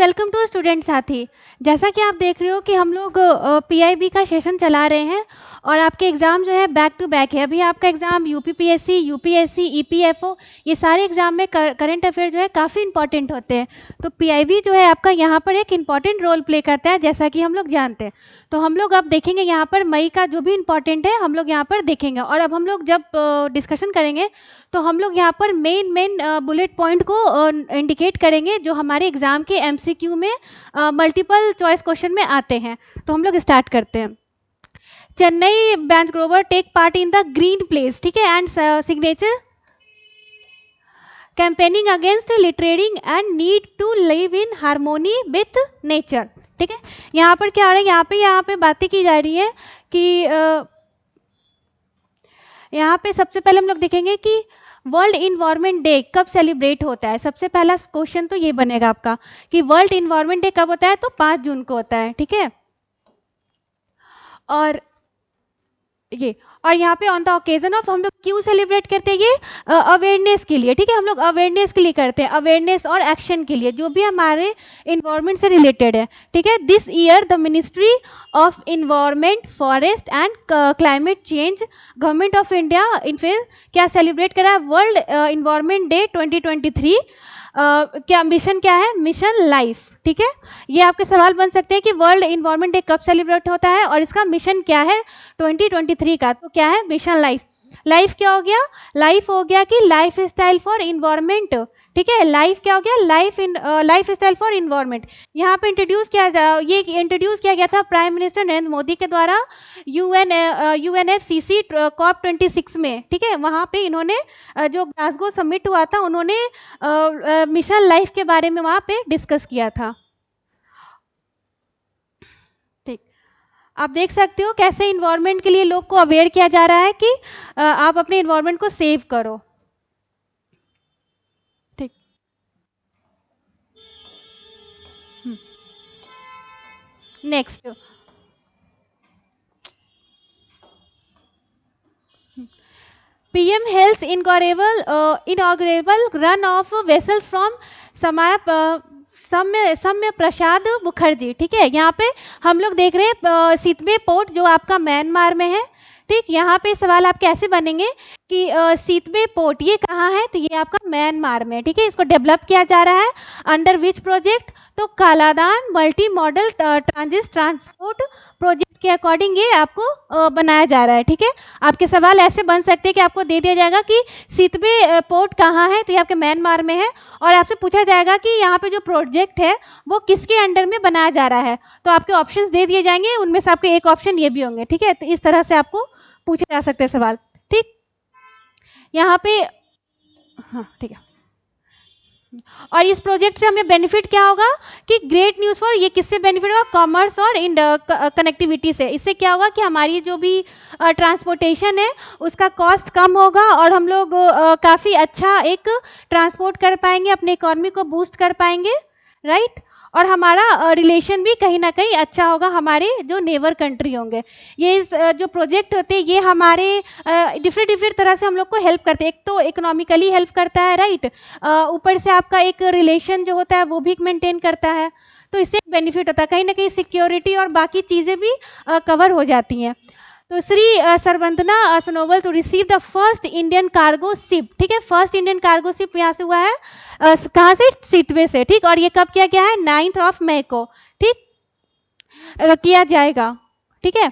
Welcome to student साथी। जैसा कि आप देख रहे हो कि हम लोग पीआईबी का सेशन चला रहे हैं और आपके एग्ज़ाम जो है बैक टू बैक है। अभी आपका एग्ज़ाम यूपीपीएससी, यूपीएससी, ईपीएफओ, ये सारे एग्ज़ाम में करंट अफेयर जो है काफ़ी इंपॉर्टेंट होते हैं। तो पीआईबी जो है आपका यहाँ पर एक इंपॉर्टेंट रोल प्ले करता है, जैसा कि हम लोग जानते हैं। तो हम लोग अब देखेंगे यहाँ पर मई का जो भी इंपॉर्टेंट है हम लोग यहाँ पर देखेंगे। और अब हम लोग जब डिस्कशन करेंगे तो हम लोग यहाँ पर मेन बुलेट पॉइंट को इंडिकेट करेंगे जो हमारे एग्जाम के एमसीक्यू में मल्टीपल चॉइस क्वेश्चन में आते हैं। तो हम लोग स्टार्ट करते हैं। Chennai bench grover take part in the green place, ठीक है, and signature campaigning against littering and need to live in harmony with nature. ठीक है, यहाँ पर क्या आ रहा है, यहाँ पे बातें की जा रही है कि यहाँ पे सबसे पहले हम लोग देखेंगे कि वर्ल्ड इन्वायरमेंट डे कब सेलिब्रेट होता है। सबसे पहला क्वेश्चन तो ये बनेगा आपका कि वर्ल्ड इन्वायरमेंट डे कब होता है, तो 5 जून को होता है। ठीक है, और ये और यहाँ पे ऑन द ओकेजन ऑफ हम लोग क्यों सेलिब्रेट करते हैं, ये अवेयरनेस के लिए। ठीक है, हम लोग अवेयरनेस के लिए करते हैं, अवेयरनेस और एक्शन के लिए जो भी हमारे इन्वायरमेंट से रिलेटेड है। ठीक है, this year the ministry of environment, forest and climate change, government of India in fact क्या सेलिब्रेट करा है, वर्ल्ड इन्वायरमेंट डे 2023। क्या मिशन क्या है, मिशन लाइफ। ठीक है, ये आपके सवाल बन सकते हैं कि वर्ल्ड इन्वायरमेंट डे कब सेलिब्रेट होता है और इसका मिशन क्या है 2023 का। तो क्या है, मिशन लाइफ। लाइफ क्या हो गया, लाइफ हो गया कि लाइफ स्टाइल फॉर इन्वायरमेंट। ठीक है, लाइफ क्या हो गया, लाइफ स्टाइल फॉर इन्वायरमेंट। यहाँ पे ये इंट्रोड्यूस किया गया था प्राइम मिनिस्टर नरेंद्र मोदी के द्वारा यूएनएफसीसी COP26 में। ठीक है, वहाँ पे इन्होंने जो ग्लासगो समिट हुआ था उन्होंने मिशन लाइफ के बारे में वहाँ पे डिस्कस किया था। ठीक, आप देख सकते हो कैसे इन्वायरमेंट के लिए लोग को अवेयर किया जा रहा है कि आप अपने इन्वायरमेंट को सेव करो। ठीक, next PM health inaugurable run of vessels from Syama Prasad Mukherjee. ठीक है, यहाँ पे हम लोग देख रहे हैं सितवे पोर्ट जो आपका म्यांमार में है। ठीक, यहाँ पे सवाल आपके ऐसे बनेंगे कि सितवे पोर्ट ये कहाँ है, तो ये आपका म्यांमार में। ठीक है, इसको डेवलप किया जा रहा है अंडर विच प्रोजेक्ट, तो Kaladan multi modal transit transport project के अकॉर्डिंग ये आपको बनाया जा रहा है। ठीक है, आपके सवाल ऐसे बन सकते हैं कि आपको दे दिया जाएगा कि सितवे पोर्ट कहाँ है, तो ये आपके म्यांमार में है, और आपसे पूछा जाएगा कि यहाँ पे जो प्रोजेक्ट है वो किसके अंडर में बनाया जा रहा है, तो आपके ऑप्शंस दे दिए जाएंगे, उनमें से आपके एक ऑप्शन ये भी होंगे। ठीक है, तो इस तरह से आपको पूछे जा सकते हैं सवाल। ठीक, यहाँ पे हाँ ठीक है, और इस प्रोजेक्ट से हमें बेनिफिट क्या होगा कि ग्रेट न्यूज़ फॉर, ये किससे बेनिफिट होगा, कॉमर्स और कनेक्टिविटी से। इससे क्या होगा कि हमारी जो भी ट्रांसपोर्टेशन है उसका कॉस्ट कम होगा और हम लोग काफ़ी अच्छा एक ट्रांसपोर्ट कर पाएंगे, अपने इकोनॉमी को बूस्ट कर पाएंगे, राइट। और हमारा रिलेशन भी कहीं ना कहीं अच्छा होगा हमारे जो नेबर कंट्री होंगे। ये जो प्रोजेक्ट होते हैं ये हमारे डिफरेंट तरह से हम लोग को हेल्प करते हैं। एक तो इकोनॉमिकली हेल्प करता है, राइट, ऊपर से आपका एक रिलेशन जो होता है वो भी मेंटेन करता है, तो इससे बेनिफिट होता है, कहीं ना कहीं सिक्योरिटी और बाकी चीज़ें भी कवर हो जाती हैं। तो Shri Sarbananda Sonowal to receive the first Indian cargo ship. ठीक है, फर्स्ट इंडियन कार्गो शिप यहाँ से हुआ है, कहाँ से, सितवे से। ठीक, और ये कब किया गया है, 9 मई को। ठीक, किया जाएगा। ठीक है,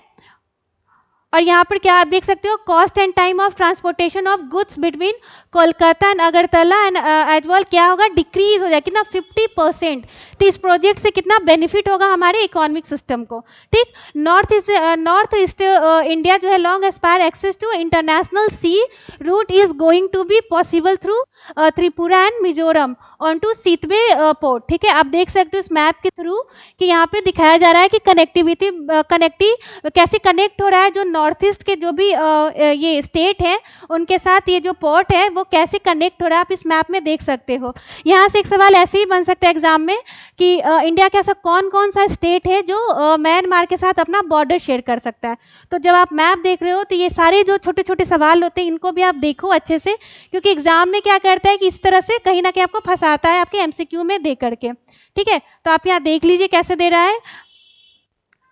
और यहाँ पर क्या आप देख सकते हो, cost and time of transportation of goods between Kolkata and Agartala and as well क्या होगा, डिक्रीज हो जाए कितना, 50%। तो इस प्रोजेक्ट से कितना बेनिफिट होगा हमारे इकोनॉमिक सिस्टम को। ठीक, नॉर्थ ईस्ट इंडिया जो है long aspire access to international sea route is going to be possible through Tripura and Mizoram on to Sittwe port. ठीक है, आप देख सकते हो इस मैप के थ्रू कि यहाँ पे दिखाया जा रहा है कि कैसे कनेक्ट हो रहा है जो नॉर्थ ईस्ट के जो भी ये स्टेट है उनके साथ ये जो पोर्ट है वो कैसे कनेक्ट हो रहा है, आप इस मैप में देख सकते हो। यहाँ से एक सवाल ऐसे ही बन सकता है एग्जाम में कि इंडिया का ऐसा कौन कौन सा स्टेट है जो म्यांमार के साथ अपना बॉर्डर शेयर कर सकता है। तो जब आप मैप देख रहे हो तो ये सारे जो छोटे छोटे सवाल होते हैं इनको भी आप देखो अच्छे से, क्योंकि एग्जाम में क्या करता है कि इस तरह से कहीं ना कहीं आपको फंसाता है आपके एमसीक्यू में दे करके। ठीक है, तो आप यहाँ देख लीजिए कैसे दे रहा है।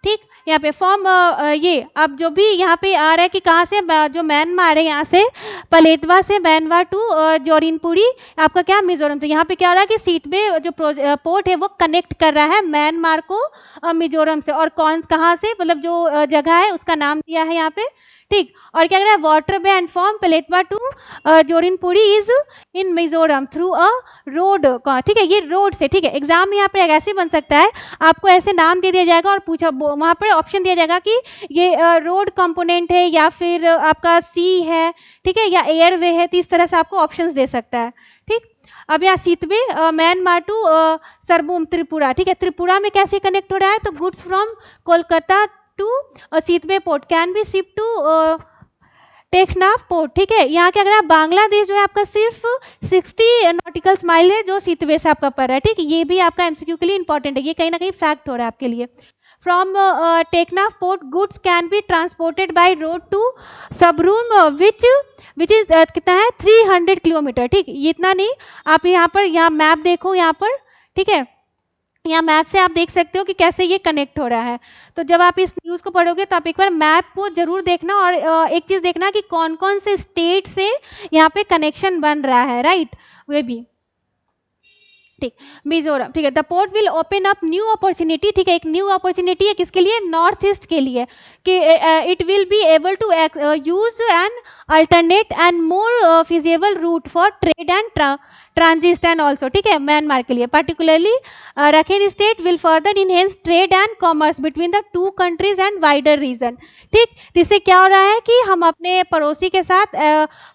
ठीक, यहाँ पे फॉर्म ये अब जो भी यहाँ पे आ रहा है कि कहाँ से जो म्यांमार है यहाँ से पलेटवा से म्यांमार टू जोरिनपुरी आपका क्या मिजोरम। तो यहाँ पे क्या हो रहा है कि सीट पे जो पोर्ट है वो कनेक्ट कर रहा है म्यांमार को मिजोरम से, और कौन कहाँ से मतलब जो जगह है उसका नाम दिया है यहाँ पे। ठीक, और क्या कह रहा है waterway and from Paletwa to Zorinpui is in Mizoram through a road. ठीक है, ये रोड से। ठीक है, एग्जाम में यहाँ पे ऐसे बन सकता है आपको ऐसे नाम दे दिया जाएगा और पूछा वहाँ पर ऑप्शन दिया जाएगा कि ये रोड कंपोनेंट है या फिर आपका सी है, ठीक है, या एयरवे है। तो इस तरह से आपको ऑप्शंस दे सकता है। ठीक, अब यहाँ सीतवे म्यांमार टू सरबूम त्रिपुरा। ठीक है, त्रिपुरा में कैसे कनेक्ट हो रहा है, तो goods from Kolkata to Sittwe port can be ship to Teknaf port. ठीक है, यहाँ क्या करा बांग्लादेश जो है आपका सिर्फ 60 नॉटिकल माइल है जो सीतवे से आपका पर है। ठीक, ये भी आपका एमसीक्यू के लिए इंपॉर्टेंट है, ये कहीं ना कहीं फैक्ट हो रहा है आपके लिए। From Teknaf port goods can be transported by road to Sabroom which is कितना है 300 किलोमीटर। ठीक, ये इतना नहीं, आप यहाँ पर यहाँ मैप देखो यहाँ पर। ठीक है, यहाँ मैप से आप देख सकते हो कि कैसे ये कनेक्ट हो रहा है। तो जब आप इस न्यूज़ को पढ़ोगे तो आप एक बार मैप को जरूर देखना, और एक चीज़ देखना कि कौन कौन से स्टेट से यहाँ पे कनेक्शन बन रहा है, राइट, वे भी। ठीक, मिजोरम। ठीक है, the port will open up new opportunity. ठीक है, एक न्यू अपॉर्चुनिटी है किसके लिए, नॉर्थ ईस्ट के लिए, कि it will be able to use an alternate and more feasible route for trade and transit and also. ठीक है, म्यांमार के लिए particularly Rakhine state will further enhance trade and commerce between the two countries and wider region. ठीक, इससे क्या हो रहा है कि हम अपने पड़ोसी के साथ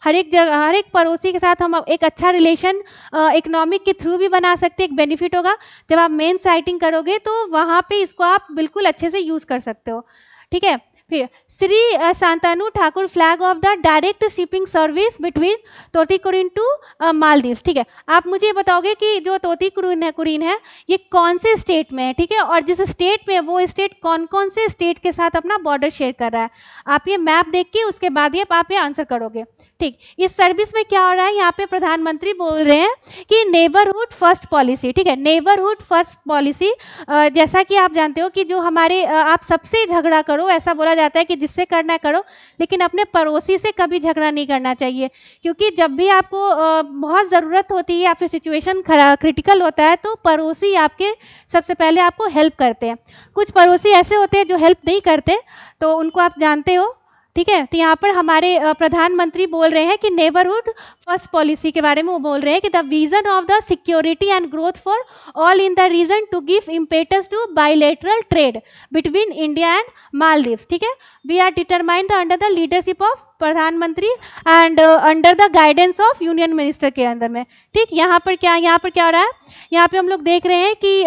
हर एक जगह हर एक पड़ोसी के साथ हम एक अच्छा रिलेशन इकोनॉमिक के थ्रू भी बना सकते हैं। एक बेनिफिट होगा जब आप मेन साइटिंग करोगे तो वहाँ पे इसको आप बिल्कुल अच्छे से यूज कर सकते हो। ठीक है, फिर Shri Shantanu Thakur flag off the direct shipping service between Tuticorin to Maldives. ठीक है, आप मुझे बताओगे कि जो तोतीकुरिन है ये कौन से स्टेट में है। ठीक है, और जिस स्टेट में वो स्टेट कौन कौन से स्टेट के साथ अपना बॉर्डर शेयर कर रहा है, आप ये मैप देख के उसके बाद ये आप ये आंसर करोगे। ठीक, इस सर्विस में क्या हो रहा है, यहाँ पे प्रधानमंत्री बोल रहे हैं कि नेबरहुड फर्स्ट पॉलिसी। ठीक है, नेबरहुड फर्स्ट पॉलिसी, जैसा कि आप जानते हो कि जो हमारे आप सबसे झगड़ा करो, ऐसा बोला जाता है कि जिससे करना है करो, लेकिन अपने पड़ोसी से कभी झगड़ा नहीं करना चाहिए, क्योंकि जब भी आपको बहुत ज़रूरत होती है या फिर सिचुएशन क्रिटिकल होता है तो पड़ोसी आपके सबसे पहले आपको हेल्प करते हैं। कुछ पड़ोसी ऐसे होते हैं जो हेल्प नहीं करते, तो उनको आप जानते हो। ठीक है, तो यहाँ पर हमारे प्रधानमंत्री बोल रहे हैं कि नेबरहुड फर्स्ट पॉलिसी के बारे में वो बोल रहे हैं कि the vision of the security and growth for all in the region to give impetus to bilateral trade between India and Maldives. ठीक है, we are determined under the leadership of प्रधानमंत्री and under the guidance of union minister के अंदर में। ठीक, यहाँ पर क्या हो रहा है, यहाँ पे हम लोग देख रहे हैं कि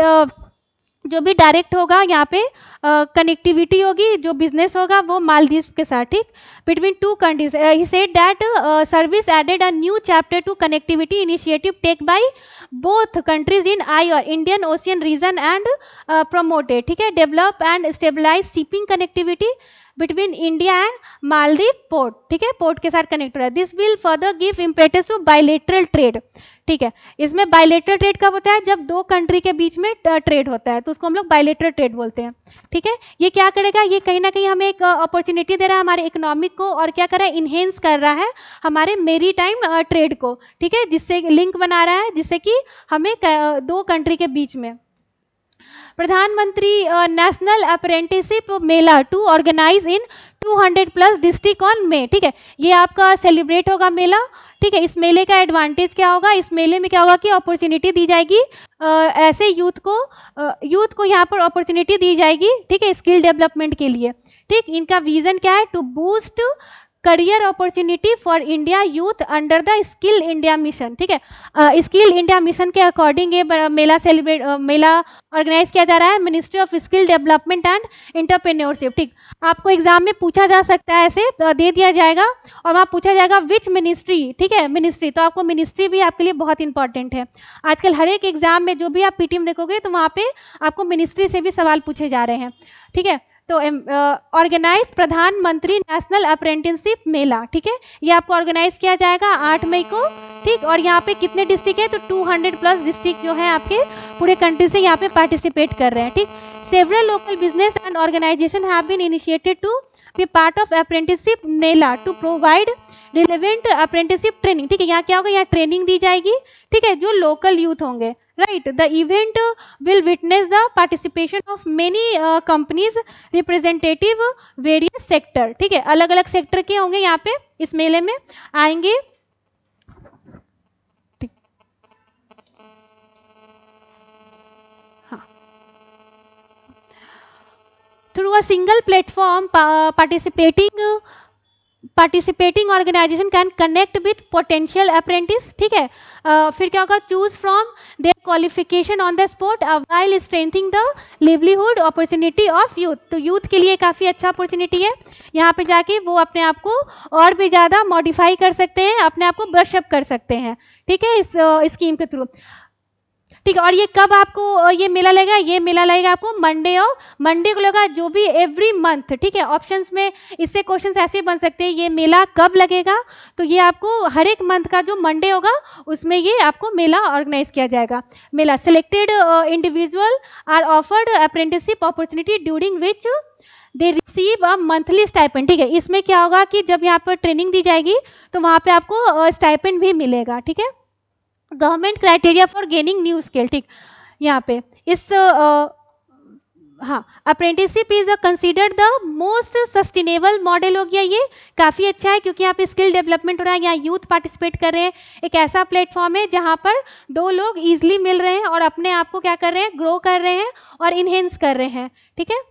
जो भी डायरेक्ट होगा यहाँ पे कनेक्टिविटी होगी, जो बिजनेस होगा वो मालदीव के साथ। ठीक, between two countries he said that service added a new chapter to connectivity initiative take by both countries in I और Indian ocean region and promoted. ठीक है, develop and stabilize shipping connectivity between India and Maldives port. ठीक है, port के साथ connect हो रहा है। This will further give impetus to bilateral trade. ठीक है, इसमें बायलैटरल ट्रेड कब होता है, जब दो कंट्री के बीच में ट्रेड होता है तो उसको हम लोग बायलैटरल ट्रेड बोलते हैं। ठीक है, ये क्या करेगा, ये कहीं ना कहीं हमें एक अपॉर्चुनिटी दे रहा है हमारे इकोनॉमिक को, और क्या कर रहा है, इनहेंस कर रहा है हमारे मेरी टाइम ट्रेड को। ठीक है, जिससे लिंक बना रहा है, जिससे कि हमें दो कंट्री के बीच में। Pradhan Mantri national apprenticeship mela to organize in 200+ district on May. ठीक है, ये आपका सेलिब्रेट होगा मेला। ठीक है, इस मेले का एडवांटेज क्या होगा, इस मेले में क्या होगा कि अपॉर्चुनिटी दी जाएगी ऐसे यूथ को यहाँ पर अपॉर्चुनिटी दी जाएगी। ठीक है, स्किल डेवलपमेंट के लिए। ठीक, इनका विजन क्या है, to boost career opportunity for India youth under the Skill India Mission, ठीक है। स्किल इंडिया मिशन के अकॉर्डिंग ये मेला ऑर्गेनाइज किया जा रहा है, ministry of skill development and entrepreneurship, ठीक। आपको एग्जाम में पूछा जा सकता है, ऐसे दे दिया जाएगा और वहाँ पूछा जाएगा विच मिनिस्ट्री, ठीक है, मिनिस्ट्री, तो आपको मिनिस्ट्री भी आपके लिए बहुत इंपॉर्टेंट है। आजकल हर एक एग्जाम में जो भी आप पीटीएम देखोगे तो वहाँ पे आपको मिनिस्ट्री से भी सवाल पूछे जा रहे हैं, ठीक है। तो ऑर्गेनाइज प्रधानमंत्री नेशनल अप्रेंटिसशिप मेला, ठीक है, ये आपको ऑर्गेनाइज किया जाएगा 8 मई को, ठीक। और यहाँ पे कितने डिस्ट्रिक्ट है, तो 200+ डिस्ट्रिक्ट जो है आपके पूरे कंट्री से यहाँ पे पार्टिसिपेट कर रहे हैं, ठीक। Several local business and organization have been initiated to be part of apprenticeship mela to provide relevant apprenticeship training, ठीक है। यहाँ क्या होगा, यहाँ ट्रेनिंग दी जाएगी, ठीक है, जो लोकल यूथ होंगे, right. The event will witness the participation of many companies representative various sector, ठीक है, अलग अलग सेक्टर के होंगे यहाँ पे इस मेले में आएंगे, ठीक। हाँ, through a single platform participating organization can connect with potential apprentice, ठीक है। फिर क्या होगा, choose from their qualification on the spot while strengthening the livelihood opportunity of youth, तो यूथ के लिए काफ़ी अच्छा अपॉर्चुनिटी है, यहाँ पे जाके वो अपने आप को और भी ज़्यादा मॉडिफाई कर सकते हैं, अपने आप को ब्रशअप कर सकते हैं, ठीक है, इस स्कीम के थ्रू, ठीक है। और ये कब आपको ये मेला लगेगा, ये मेला लगेगा आपको मंडे को लगा, जो भी एवरी मंथ, ठीक है। ऑप्शंस में इससे क्वेश्चंस ऐसे बन सकते हैं, ये मेला कब लगेगा, तो ये आपको हर एक मंथ का जो मंडे होगा उसमें ये आपको मेला ऑर्गेनाइज किया जाएगा। मेला selected individual are offered apprenticeship opportunity during which they receive a monthly stipend, ठीक है। इसमें क्या होगा कि जब यहाँ पर ट्रेनिंग दी जाएगी तो वहाँ पे आपको स्टाइपेंड भी मिलेगा, ठीक है। Government criteria for gaining new skill, ठीक, यहाँ पे इस हाँ, apprenticeship is considered the most sustainable model हो गया, ये काफ़ी अच्छा है क्योंकि यहाँ पे स्किल डेवलपमेंट हो रहा है, यहाँ यूथ पार्टिसिपेट कर रहे हैं, एक ऐसा प्लेटफॉर्म है जहाँ पर दो लोग इजीली मिल रहे हैं और अपने आप को क्या कर रहे हैं, ग्रो कर रहे हैं और इनहेंस कर रहे हैं, ठीक है।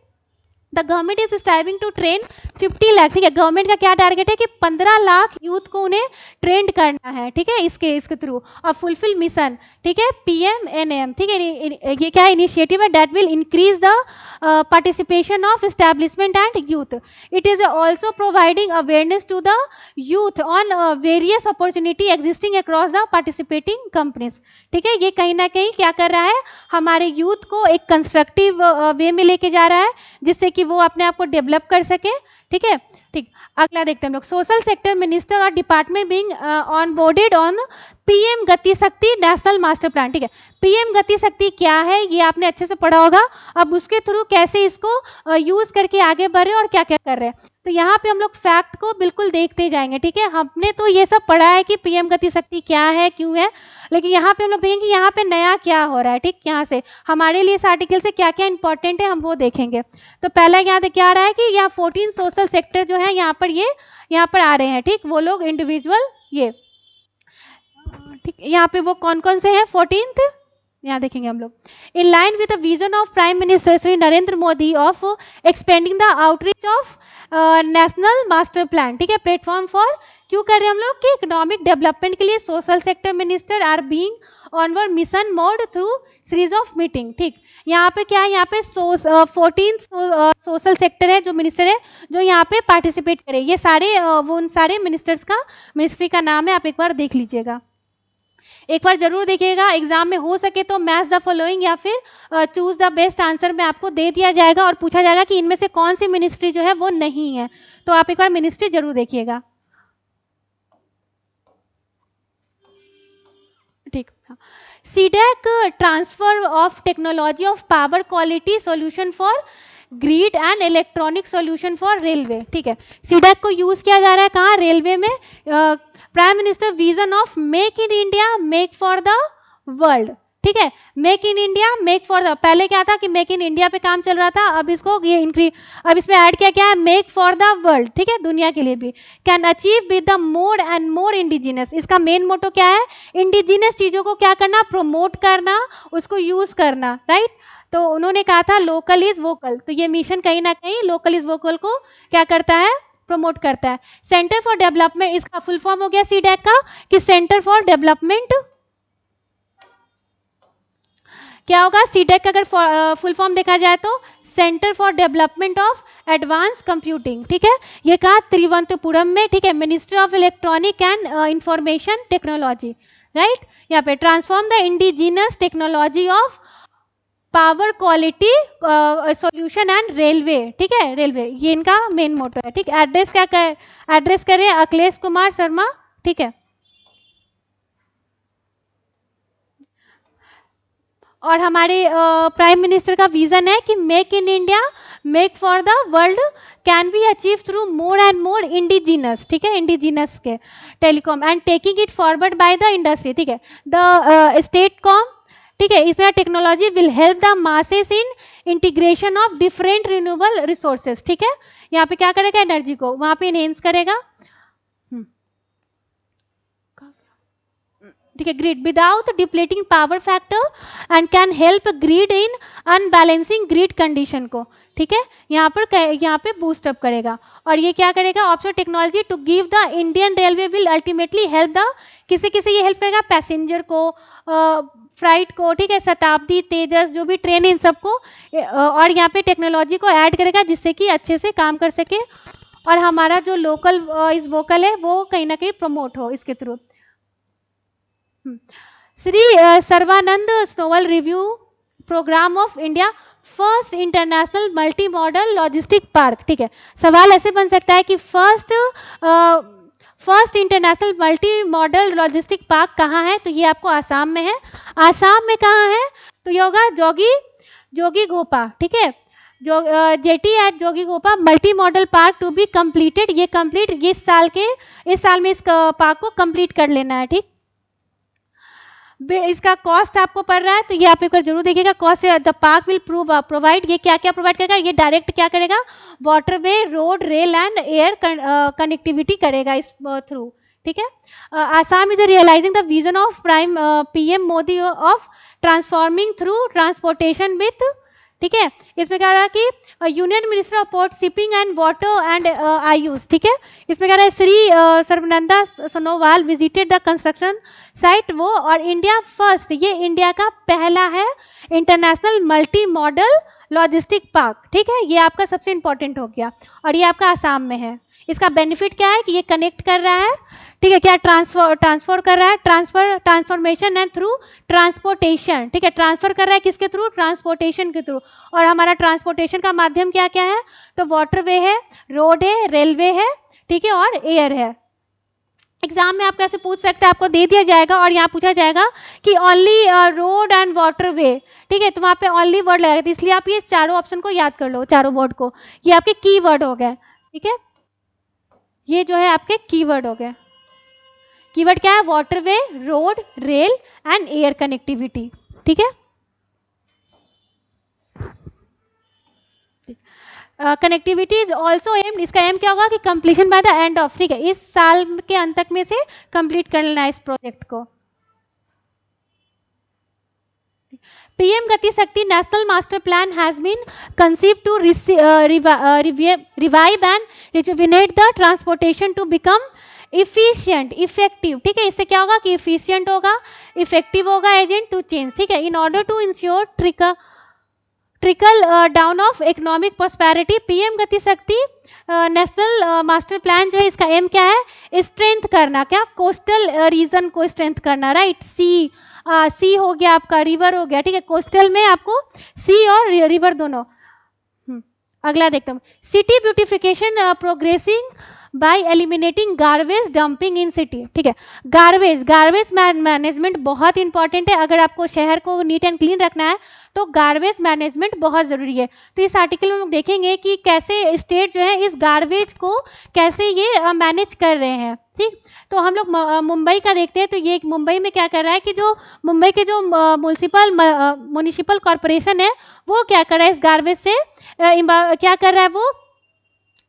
The government is striving to train 50 lakh, ठीक है, गवर्नमेंट का क्या टारगेट है कि 15 लाख यूथ को उन्हें ट्रेंड करना है, ठीक है, इसके थ्रू और फुलफिल मिशन, ठीक है, PMNM, ठीक है। ये क्या इनिशिएटिव है, that will increase the participation of establishment and youth, it is also providing awareness to the youth on various opportunity existing across the participating companies, ठीक है। ये कहीं ना कहीं क्या कर रहा है, हमारे यूथ को एक कंस्ट्रक्टिव वे में लेके जा रहा है जिससे कि वो अपने आप को डेवलप कर सके, ठीक है, ठीक। अगला देखते हैं हम लोग, सोशल सेक्टर मिनिस्टर और department being on boarded on PM Gati Shakti national master plan, ठीक है। पीएम गति शक्ति क्या है, ये आपने अच्छे से पढ़ा होगा, अब उसके थ्रू कैसे इसको यूज करके आगे बढ़ रहे हैं और क्या क्या कर रहे हैं, तो यहाँ पे हम लोग फैक्ट को बिल्कुल देखते जाएंगे, ठीक है। हमने तो ये सब पढ़ा है कि पीएम गति शक्ति क्या है, क्यों है, लेकिन यहाँ पे हम लोग देखेंगे यहाँ पे नया क्या हो रहा है, ठीक। यहाँ से हमारे लिए इस आर्टिकल से क्या क्या इंपॉर्टेंट है हम वो देखेंगे। तो पहला यहाँ से क्या आ रहा है कि यहाँ 14 सोशल सेक्टर जो है यहाँ पर यहाँ पर आ रहे हैं, ठीक, वो लोग इंडिविजुअल ये, ठीक, यहाँ पे वो कौन कौन से हैं 14th, यहाँ देखेंगे हम लोग, in line with the vision of prime minister Shri Narendra Modi of expanding the outreach of national master plan, ठीक है, प्लेटफॉर्म फॉर क्यों कर रहे हैं हम लोग कि इकोनॉमिक डेवलपमेंट के लिए social sector minister are being onward mission mode through series of meeting, ठीक। यहाँ पे क्या है, यहाँ पे 14 सोशल सेक्टर है जो मिनिस्टर है जो यहाँ पे पार्टिसिपेट करे, ये सारे वो उन सारे मिनिस्टर्स का मिनिस्ट्री का नाम है, आप एक बार देख लीजिएगा, एक बार जरूर देखिएगा, एग्जाम में हो सके तो मैच द फॉलोइंग या फिर चूज द बेस्ट आंसर में आपको दे दिया जाएगा और पूछा जाएगा कि इनमें से कौन सी मिनिस्ट्री जो है वो नहीं है, तो आप एक बार मिनिस्ट्री जरूर देखिएगा, ठीक। CDAC transfer of technology of power quality solution for grid and electronic solution for railway, ठीक है। सीडैक को यूज किया जा रहा है कहाँ, रेलवे में, prime minister vision of make in India make for the world, ठीक है, make in India make for the, पहले क्या था कि मेक इन इंडिया पे काम चल रहा था, अब इसको ये इंक्रीज, अब इसमें ऐड किया क्या है, मेक फॉर द वर्ल्ड, ठीक है, दुनिया के लिए भी, can achieve with the more and more indigenous, इसका मेन मोटो क्या है, इंडिजिनस चीजों को क्या करना, प्रोमोट करना, उसको यूज करना, राइट। तो उन्होंने कहा था लोकल इज वोकल, तो ये मिशन कहीं ना कहीं लोकल इज वोकल को क्या करता है, प्रमोट करता है। सेंटर फॉर डेवलपमेंट, इसका फुल फॉर्म हो गया सीडैक का कि सेंटर फॉर डेवलपमेंट, क्या होगा सीडैक का अगर फुल फॉर्म देखा जाए तो centre for development of advance computing, ठीक है। ये कहा तिरुवनंतपुरम में, ठीक है, ministry of electronic and information technology, right. यहाँ पे transform the indigenous technology of power quality solution and railway, ठीक है, रेलवे, ये इनका मेन मोटो है, ठीक। एड्रेस क्या कर, एड्रेस करें अखिलेश कुमार शर्मा, ठीक है। और हमारे प्राइम मिनिस्टर का विजन है कि make in India, make for the world can be achieve through more and more indigenous, ठीक है, इंडिजिनस के telecom and taking it forward by the industry, ठीक है। द स्टेट कॉम, ठीक है, इसमें technology will help the masses in integration of different renewable resources, ठीक है। यहाँ पे क्या करेगा, एनर्जी को वहां पे इनहेंस करेगा, ठीक है, grid without depleting power factor and can help grid in unbalancing grid condition को, ठीक है, यहाँ पे बूस्ट अप करेगा। और ये क्या करेगा, offshore technology to give the Indian railway will ultimately help the, किसे किसे ये हेल्प करेगा, पैसेंजर को, फ्लाइट को, ठीक है, शताब्दी, तेजस, जो भी ट्रेन है इन सबको, और यहाँ पे टेक्नोलॉजी को ऐड करेगा जिससे कि अच्छे से काम कर सके और हमारा जो लोकल इस वोकल है वो कहीं ना कहीं प्रमोट हो इसके थ्रू। Shri Sarbananda Sonowal review program of India first international multi modal logistic park, ठीक है। सवाल ऐसे बन सकता है कि first international multi modal logistic park कहाँ है, तो ये आपको आसाम में है। आसाम में कहाँ है, तो ये होगा जोगी घोपा, ठीक है, जो jetty at Jogighopa multi modal park to be completed, ये कंप्लीट इस साल में इस पार्क को कंप्लीट कर लेना है, ठीक। इसका कॉस्ट आपको पड़ रहा है तो ये आप एक बार जरूर देखिएगा, cost the park will provide, ये क्या क्या प्रोवाइड करेगा, ये डायरेक्ट क्या करेगा, waterway, road, rail and air connectivity करेगा इस थ्रू, ठीक है। Assam is realizing the vision of prime PM Modi of transforming through transportation with, ठीक है। इसमें कह रहा है कि union minister of port shipping and water and Ayush, ठीक है। इसमें कह रहा है Shri Sarbananda Sonowal visited the construction site वो, और इंडिया फर्स्ट, ये इंडिया का पहला है international multi modal logistic park, ठीक है। ये आपका सबसे इंपॉर्टेंट हो गया और ये आपका आसाम में है। इसका बेनिफिट क्या है कि ये कनेक्ट कर रहा है, ठीक है, क्या ट्रांसफर कर रहा है, ट्रांसफॉर्मेशन एंड थ्रू ट्रांसपोर्टेशन, ठीक है, ट्रांसफर कर रहा है किसके थ्रू, ट्रांसपोर्टेशन के थ्रू। और हमारा ट्रांसपोर्टेशन का माध्यम क्या क्या है, तो वाटरवे है, रोड है, रेलवे है, ठीक है, और एयर है। एग्जाम में आप कैसे पूछ सकते हैं, आपको दे दिया जाएगा और यहाँ पूछा जाएगा कि ओनली रोड एंड वाटरवे, ठीक है, तो वहाँ पे ओनली वर्ड लगेगा, तो इसलिए आप ये चारों ऑप्शन को याद कर लो, चारों वर्ड को, ये आपके की वर्ड हो गए, ठीक है। ये जो है आपके कीवर्ड हो गए। कीवर्ड क्या है, waterway, road, rail and air connectivity, ठीक है। कनेक्टिविटी इज ऑल्सो एम्ड, इसका एम क्या होगा कि completion by the end of, ठीक है, इस साल के अंत तक में से कंप्लीट कर लेना है इस प्रोजेक्ट को। PM Gati Shakti national master plan has been conceived to revive and rejuvenate the transportation to become efficient, effective, ठीक है। इससे क्या होगा कि इफिशियंट होगा, इफेक्टिव होगा, एजेंट टू चेंज, ठीक है। In order to ensure trickle down of economic prosperity, PM Gati Shakti national master plan जो है इसका एम क्या है, स्ट्रेंथ करना, क्या, कोस्टल रीजन को स्ट्रेंथ करना, राइट। सी हो गया आपका, रिवर हो गया, ठीक है, कोस्टल में आपको सी और रिवर दोनों। अगला देखता हूँ, city beautification progressing bye eliminating garbage dumping इन सिटी, ठीक है। गार्बेज मैनेजमेंट बहुत इंपॉर्टेंट है, अगर आपको शहर को नीट एंड क्लीन रखना है तो गार्बेज मैनेजमेंट बहुत ज़रूरी है। तो इस आर्टिकल में हम देखेंगे कि कैसे स्टेट जो है इस गार्बेज को कैसे ये मैनेज कर रहे हैं, ठीक। तो हम लोग मुंबई का देखते हैं, तो ये मुंबई में क्या कर रहा है कि जो मुंबई के जो म्यूनिसिपल कॉरपोरेशन है वो क्या कर रहा है, इस गार्बेज से क्या कर रहा है,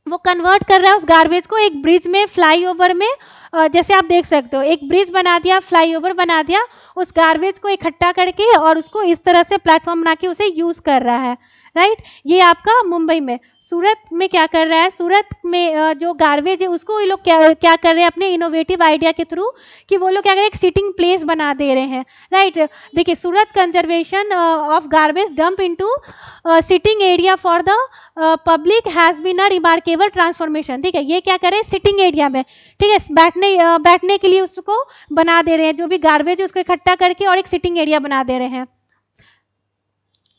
वो कन्वर्ट कर रहा है उस गार्बेज को एक ब्रिज में, फ्लाईओवर में, जैसे आप देख सकते हो एक ब्रिज बना दिया, फ्लाईओवर बना दिया, उस गार्बेज को इकट्ठा करके और उसको इस तरह से प्लेटफॉर्म बना के उसे यूज कर रहा है, राइट। ये आपका मुंबई में। सूरत में क्या कर रहा है, सूरत में जो गार्बेज है उसको ये लोग क्या कर रहे हैं अपने इनोवेटिव आइडिया के थ्रू, कि वो लोग क्या कर रहे हैं, एक सिटिंग प्लेस बना दे रहे हैं, राइट। देखिए, Surat conservation of garbage dump into sitting area for the public has been a remarkable transformation. ठीक है, ये क्या करें, सिटिंग एरिया में, ठीक है, बैठने के लिए उसको बना दे रहे हैं, जो भी गार्बेज है उसको इकट्ठा करके और एक सिटिंग एरिया बना दे रहे हैं।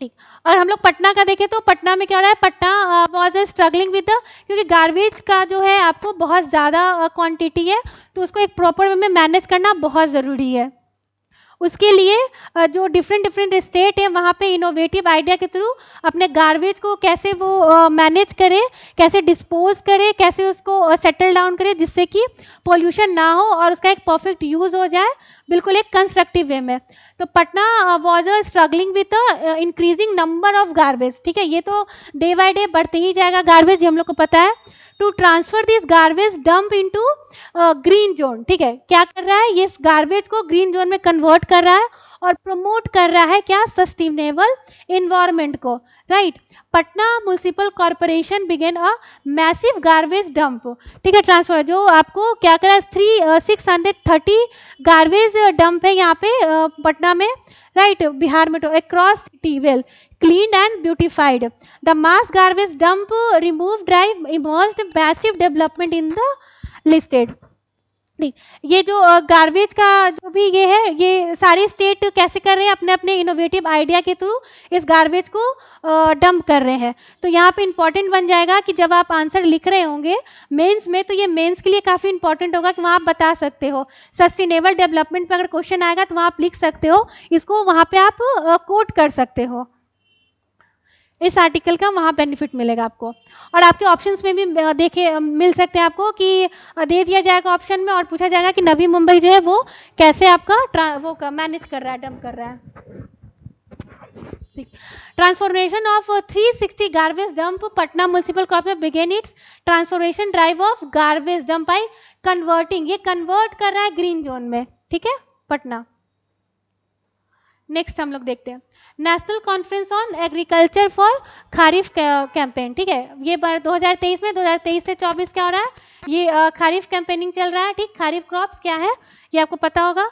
ठीक, और हम लोग पटना का देखें तो पटना में क्या हो रहा है, Patna was struggling with the, क्योंकि गार्बेज का जो है आपको बहुत ज़्यादा क्वांटिटी है, तो उसको एक प्रॉपर वे में मैनेज करना बहुत ज़रूरी है। उसके लिए जो डिफरेंट स्टेट है वहाँ पे इनोवेटिव आइडिया के थ्रू अपने गार्बेज को कैसे वो मैनेज करे, कैसे डिस्पोज करे, कैसे उसको सेटल डाउन करे, जिससे कि पोल्यूशन ना हो और उसका एक परफेक्ट यूज हो जाए, बिल्कुल एक कंस्ट्रक्टिव वे में। तो Patna was struggling with increasing number of garbage. ठीक है, ये तो डे बाय डे बढ़ते ही जाएगा गार्बेज, ये हम लोग को पता है। To transfer this garbage dump into green zone. ठीक है, क्या कर रहा है, ये इस गार्बेज को ग्रीन जोन में कन्वर्ट कर रहा है और प्रमोट कर रहा है क्या, सस्टेनेबल इन्वायरमेंट को, right. Patna municipal corporation began a massive garbage dump. ठीक है, ट्रांसफर जो आपको क्या करा है, 630 गार्बेज डंप है यहाँ पे पटना में, राइट, बिहार में, तो across city well cleaned and beautified. The mass garbage dump remove drive emerged massive development in the listed. ये जो गार्बेज का जो भी ये है, ये सारी स्टेट कैसे कर रहे हैं, अपने अपने इनोवेटिव आइडिया के थ्रू इस गार्बेज को डंप कर रहे हैं। तो यहाँ पे इंपॉर्टेंट बन जाएगा कि जब आप आंसर लिख रहे होंगे मेंस में, तो ये मेंस के लिए काफ़ी इंपॉर्टेंट होगा कि वहाँ आप बता सकते हो, सस्टेनेबल डेवलपमेंट पर अगर क्वेश्चन आएगा तो वहाँ आप लिख सकते हो, इसको वहाँ पे आप कोट कर सकते हो। इस आर्टिकल का वहाँ बेनिफिट मिलेगा आपको। और आपके ऑप्शंस में भी देखे मिल सकते हैं आपको कि दे दिया जाएगा ऑप्शन में और पूछा जाएगा कि नवी मुंबई जो है वो कैसे आपका वो मैनेज कर रहा है, डंप कर रहा है। Transformation of 360 garbage dump, Patna municipal corporation began its transformation drive of garbage dump by converting, ये कन्वर्ट कर रहा है ग्रीन जोन में। ठीक है, पटना। नेक्स्ट हम लोग देखते हैं national conference on agriculture for kharif campaign. ठीक है, ये 2023 में 2023 से 24 क्या हो रहा है, ये खारिफ कैंपेनिंग चल रहा है। ठीक, खारिफ क्रॉप्स क्या है ये आपको पता होगा।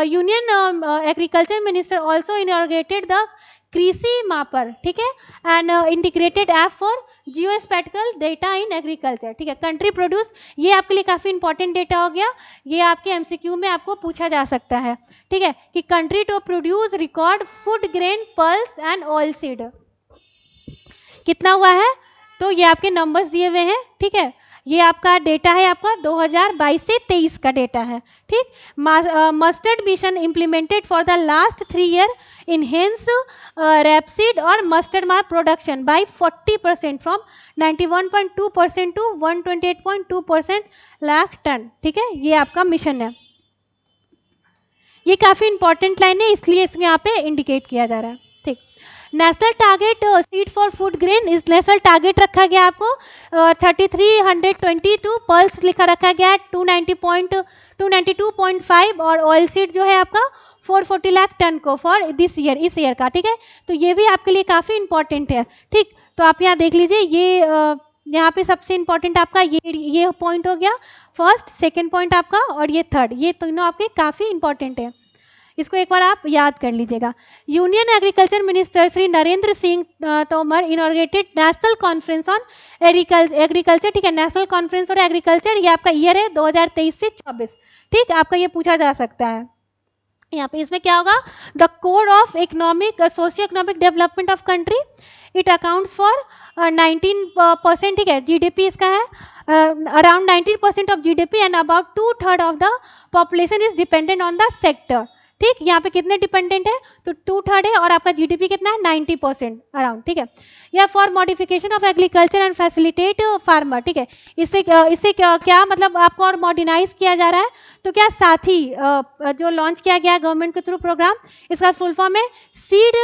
Union agriculture minister also inaugurated the Krishi mapper, ठीक है, and integrated app for geospatial data in agriculture. ठीक है, कंट्री प्रोड्यूस, ये आपके लिए काफ़ी इंपॉर्टेंट डेटा हो गया, ये आपके एमसीक्यू में आपको पूछा जा सकता है। ठीक है, कि country to produce record food grain pulse and oil seed कितना हुआ है, तो ये आपके नंबर्स दिए हुए हैं। ठीक है, ये आपका डेटा है, आपका 2022 से 23 का डेटा है। ठीक, mustard mission implemented for the last 3 year enhance rapeseed और mustard mark production by 40% from 91.2% to 128.2% lakh tonne. ठीक है, ये आपका मिशन है। ये काफ़ी इंपॉर्टेंट लाइन है, इसलिए इसमें यहाँ पे इंडिकेट किया जा रहा है। ठीक, national target seed for food grain, इस नेशनल टारगेट रखा गया आपको 3322, पल्स लिखा रखा गया है 292.5 और ऑयल सीड जो है आपका 440 लाख टन को फॉर दिस ईयर, इस ईयर का। ठीक है, तो ये भी आपके लिए काफ़ी इंपॉर्टेंट है। ठीक, तो आप यहाँ देख लीजिए, ये यहाँ पे सबसे इंपॉर्टेंट आपका ये पॉइंट हो गया, फर्स्ट, सेकेंड पॉइंट आपका और ये थर्ड, ये तीनों आपके काफ़ी इंपॉर्टेंट है, इसको एक बार आप याद कर लीजिएगा। Union agriculture minister Shri Narendra Singh Tomar inaugurated national conference on agriculture. ठीक है, नेशनल कॉन्फ्रेंस और एग्रीकल्चर, ये आपका ईयर है 2023 से 24। ठीक, आपका ये पूछा जा सकता है यहाँ पे। इसमें क्या होगा, the core of economic socio economic development of country, it accounts for 19%। ठीक है, जीडीपी इसका है around 19% of GDP and about 2/3 of the population is dependent on the sector. ठीक, यहाँ पे कितने डिपेंडेंट है, तो 2/3 है और आपका जीडीपी कितना है 90% अराउंड। ठीक है, या for modification of agriculture and facilitate farmer. ठीक है, इससे क्या मतलब आपको और मॉडर्नाइज किया जा रहा है, तो क्या साथी जो लॉन्च किया गया गवर्नमेंट के थ्रू प्रोग्राम, इसका फुल फॉर्म है seed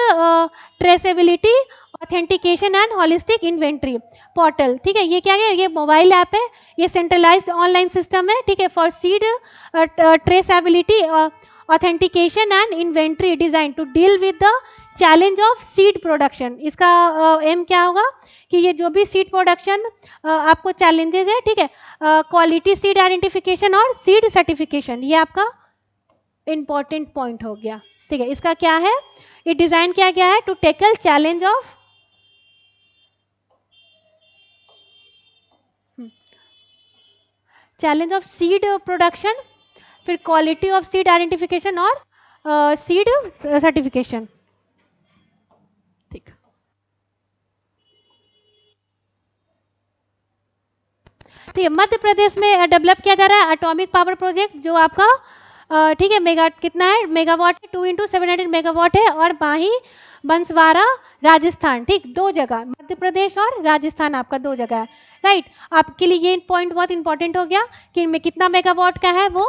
traceability authentication and holistic inventory portal. ठीक है, ये क्या है, ये मोबाइल ऐप है, ये सेंट्रलाइज्ड ऑनलाइन सिस्टम है। ठीक है, for seed traceability authentication and inventory design to deal with the challenge of seed production. इसका एम क्या होगा कि ये जो भी सीड प्रोडक्शन आपको चैलेंजेस है, ठीक है, क्वालिटी सीड आइडेंटिफिकेशन और सीड सर्टिफिकेशन, ये आपका इंपॉर्टेंट पॉइंट हो गया। ठीक है, इसका क्या है, ये डिजाइन किया गया है to tackle challenge of seed production, फिर क्वालिटी ऑफ सीड आइडेंटिफिकेशन और सीड सर्टिफिकेशन। ठीक, तो ये मध्य प्रदेश में डेवलप किया जा रहा है एटॉमिक पावर प्रोजेक्ट, जो आपका ठीक है मेगा कितना है, मेगावाट 2 × 700 मेगावाट है, और माही बंसवाड़ा राजस्थान, ठीक, दो जगह, मध्य प्रदेश और राजस्थान आपका दो जगह है, राइट। आपके लिए ये पॉइंट बहुत इंपॉर्टेंट हो गया कि इनमें कितना मेगावाट का है वो।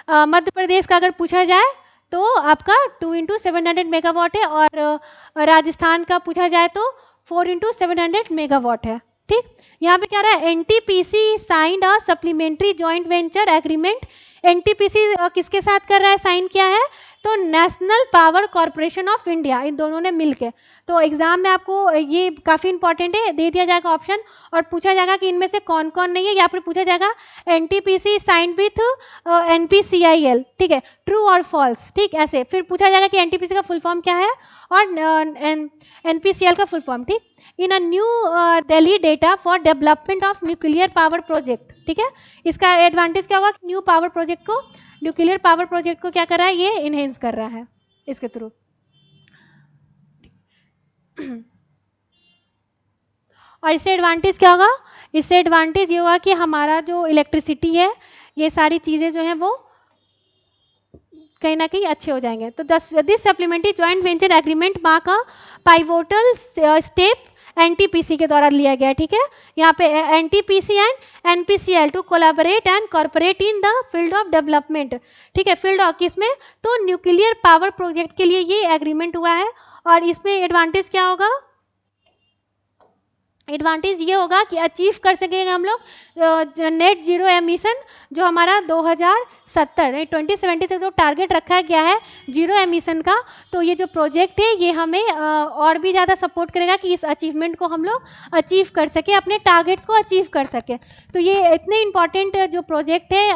मध्य प्रदेश का अगर पूछा जाए तो आपका 2 × 700 मेगावाट है, और राजस्थान का पूछा जाए तो 4 × 700 मेगावाट है। ठीक, यहाँ पे क्या रहा है, NTPC signed a supplementary joint venture agreement. NTPC किसके साथ कर रहा है, साइन किया है, तो national power corporation of India, इन दोनों ने मिलके। तो एग्जाम में आपको ये काफी इंपॉर्टेंट है, दे दिया जाएगा ऑप्शन, और पूछा जाएगा कि इनमें से कौन कौन नहीं है। यहाँ पर पूछा जाएगा एनटीपीसी साइंड विथ एनपीसीआईएल, ठीक है, ट्रू और फॉल्स, ठीक, ऐसे। फिर पूछा जाएगा कि एनटीपीसी का फुल फॉर्म क्या है और एनपीसीएल का फुल फॉर्म, ठीक। In a New Delhi data for development of nuclear power project, ठीक है। इसका एडवांटेज क्या होगा कि न्यू पावर प्रोजेक्ट को, न्यूक्लियर पावर प्रोजेक्ट को क्या कर रहा है, ये इनहेंस कर रहा है इसके थ्रू। और इससे एडवांटेज क्या होगा, इससे एडवांटेज ये होगा कि हमारा जो इलेक्ट्रिसिटी है, ये सारी चीजें जो है वो कहीं ना कहीं अच्छे हो जाएंगे। तो this supplementary joint venture agreement mark a pivotal step NTPC के द्वारा लिया गया है, ठीक है। यहाँ पे NTPC and NPCL to collaborate and corporate in the field of development, ठीक है, फील्ड ऑफ किसमें, तो न्यूक्लियर पावर प्रोजेक्ट के लिए ये एग्रीमेंट हुआ है। और इसमें एडवांटेज क्या होगा, एडवांटेज ये होगा कि अचीव कर सकेंगे हम लोग नेट जीरो एमिशन, जो हमारा 2070 से जो टारगेट रखा गया है जीरो एमिशन का। तो ये जो प्रोजेक्ट है ये हमें और भी ज़्यादा सपोर्ट करेगा कि इस अचीवमेंट को हम लोग अचीव कर सके, अपने टारगेट्स को अचीव कर सके। तो ये इतने इंपॉर्टेंट जो प्रोजेक्ट है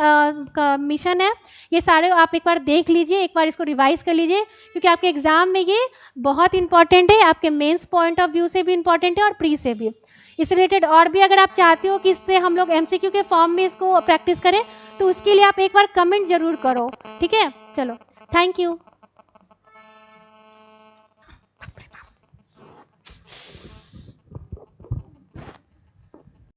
का मिशन है, ये सारे आप एक बार देख लीजिए, एक बार इसको रिवाइज कर लीजिए, क्योंकि आपके एग्जाम में ये बहुत इंपॉर्टेंट है, आपके मेंस पॉइंट ऑफ व्यू से भी इंपॉर्टेंट है और प्री से भी। इस रिलेटेड और भी अगर आप चाहते हो कि इससे हम लोग एमसीक्यू के फॉर्म में इसको प्रैक्टिस करें, तो उसके लिए आप एक बार कमेंट जरूर करो, ठीक है। चलो, थैंक यू।